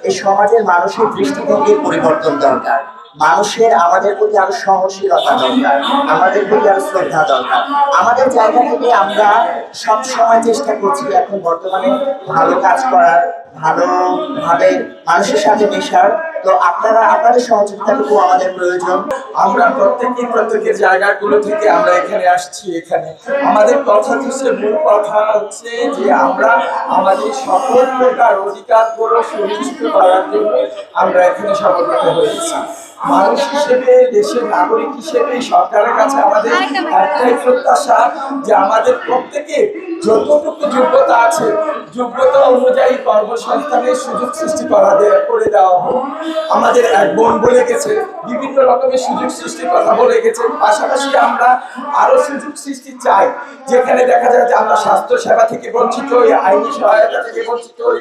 এই সমাজের মানুষের দৃষ্টিভঙ্গির পরিবর্তন দরকার। মানুষের আমাদের প্রতি আরো সহনশীলতা দরকার, আমাদের প্রতি আরো শ্রদ্ধা দরকার। আমাদের জায়গা থেকে আমরা সব সময় চেষ্টা করছি এখন বর্তমানে ভালো কাজ করার, ভালোভাবে মানুষের সাথে মেশার। তো আপনাদের সহযোগিতাটুকু আমাদের প্রয়োজন। আমরা প্রত্যেকের জায়গাগুলো থেকে আমরা এখানে আসছি। এখানে আমাদের কথা হচ্ছে, মূল কথা হচ্ছে যে আমরা আমাদের সকল প্রকার অধিকারগুলো সুনিশ্চিত করার জন্য আমরা এখানে সমবেত হয়েছি। মানুষ হিসেবে, দেশের নাগরিক হিসেবে সরকারের কাছে আমাদের একটাই প্রত্যাশা যে আমাদের প্রত্যেকের যতটুকু যোগ্যতা আছে, যোগ্যতা অনুযায়ী কর্মসংস্থানের সুযোগ সৃষ্টি করে দেওয়া হোক। আমাদের এক বোন বলে গেছে, বিভিন্ন রকমের সুযোগ সৃষ্টির কথা বলে গেছে। পাশাপাশি আমরা আরো সুযোগ সৃষ্টি চাই, যেখানে দেখা যায় যে আমরা স্বাস্থ্য সেবা থেকে বঞ্চিত হই, আইনি সহায়তা থেকে বঞ্চিত হই,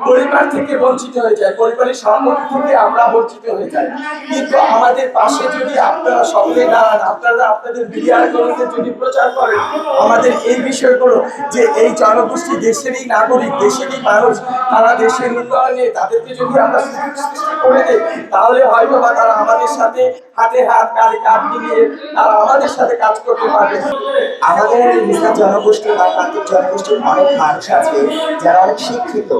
পরিবার থেকে বঞ্চিত হয়ে যায়, পরিবারের সম্পত্তি থেকে আমরা বঞ্চিত হয়ে যাই। কিন্তু আমাদের পাশে যদি আপনারা সকলে দাঁড়ান, আপনারা আপনাদের মিডিয়াগুলোতে যদি প্রচার করেন আমাদের এই বিষয়গুলো, যে এই জনগোষ্ঠী দেশেরই নাগরিক, দেশেরই মানুষ, তারা দেশের উন্নয়নে তাদেরকে যদি আমরা সুযোগ সৃষ্টি করে দেয়, তাহলে হয়তো বা তারা আমাদের সাথে হাতে হাত, কাঁধে কাঁধ মিলিয়ে তারা আমাদের সাথে কাজ করতে পারবে। আমাদের মুসলিম জনগোষ্ঠী বা প্রান্তিক জনগোষ্ঠীর অনেক মানুষ আছে যারা অনেক শিক্ষিত,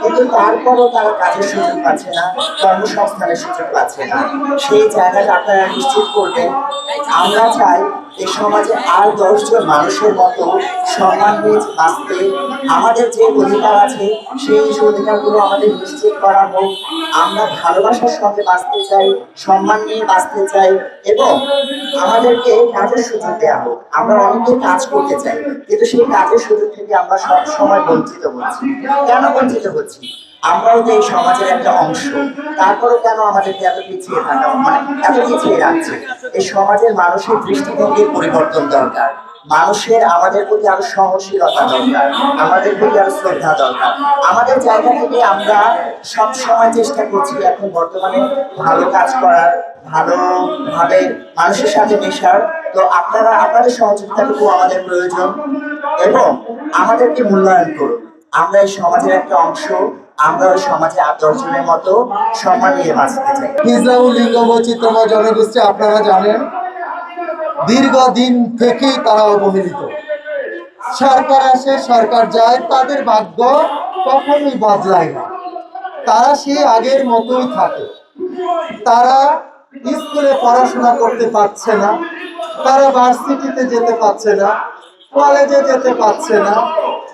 কিন্তু তারপরও তারা কাজের সুযোগ পাচ্ছে না, কর্মসংস্থানের সুযোগ পাচ্ছে না। সেই জায়গাটা আপনারা নিশ্চিত করবেন। আমরা চাই এই সমাজে আর 10 জন মানুষের মতো সম্মান নিয়ে বাঁচতে। আমাদের যে অধিকার আছে সেই অধিকারগুলো আমাদের নিশ্চিত করা হোক। আমরা ভালোবাসার সঙ্গে বাঁচতে চাই, সম্মান নিয়ে বাঁচতে চাই, এবং আমাদেরকে কাজের সুযোগ দেওয়া হোক। আমরা অনেকে কাজ করতে চাই, কিন্তু সেই কাজের সুযোগ থেকে আমরা সব সময় বঞ্চিত হচ্ছি। কেন বঞ্চিত হচ্ছি? আমরাও তো এই সমাজের একটা অংশ, তারপরেও কেন আমাদেরকে এত পিছিয়ে থাকা, মানে এত পিছিয়ে রাখছে? এই সমাজের মানুষের দৃষ্টিভঙ্গির পরিবর্তন দরকার। মানুষের আমাদের প্রতি আরো সহনশীলতা দরকার, আমাদের প্রতি আরো শ্রদ্ধা দরকার। আমাদের জায়গা থেকে আমরা সব সময় চেষ্টা করছি এখন বর্তমানে ভালো কাজ করার, ভালোভাবে মানুষের সাথে মেশার। তো আপনাদের সহযোগিতাটুকু আমাদের প্রয়োজন, এবং আমাদেরকে মূল্যায়ন করুন। আমরা এই সমাজের একটা অংশ, আমরা ওই সমাজে 8-10 জনের মতো সম্মান নিয়ে বাঁচতে চাই। হিজড়া লিঙ্গ বৈচিত্র্যময় জনগোষ্ঠী আপনারা জানেন দীর্ঘদিন থেকেই তারা অবহেলিত। সরকার আসে, সরকার যায়, তাদের ভাগ্য কখনোই বদলায় না। তারা সেই আগের মতোই থাকে। তারা স্কুলে পড়াশোনা করতে পারছে না, তারা ভার্সিটিতে যেতে পারছে না, কলেজে যেতে পারছে না,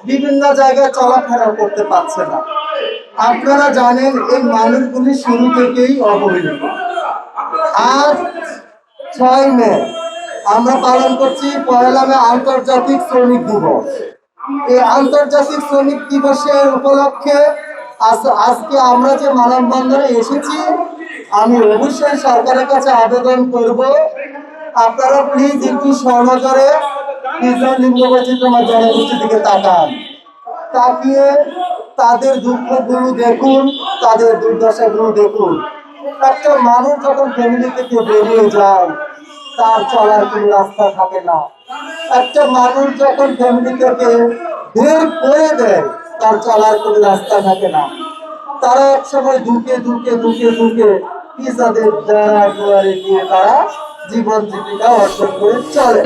বিভিন্ন জায়গায় চলাফেরা করতে পারছে না। আপনারা জানেন এই মানুষগুলি শুরু থেকেই অবহেলিত। আজ 6 মে আমরা পালন করছি 1 মে আন্তর্জাতিক শ্রমিক দিবস। এই আন্তর্জাতিক শ্রমিক দিবসের উপলক্ষে আজকে আমরা যে মানববন্ধনে এসেছি, আমি অবশ্যই সরকারের কাছে আবেদন করব, আপনারা প্লিজ একটু সহনজরে হিজড়া লিঙ্গ বৈচিত্র্যময় জনগোষ্ঠীর দিকে তাকান। তাকিয়ে তাদের দুঃখগুলো দেখুন, তাদের দুর্দশাগুলো দেখুন। একটা মানুষ যখন ফ্যামিলি থেকে বেরিয়ে যায়, তার চলার কোনো রাস্তা থাকে না। একটা মানুষ যখন ফ্যামিলি থেকে বের করে দেয়, তার চলার কোনো রাস্তা থাকে না। তারা একসময় দুঃখে পিসাদের দ্বারা দুয়ারে গিয়ে তারা জীবন জীবিকা অর্জন করে চলে।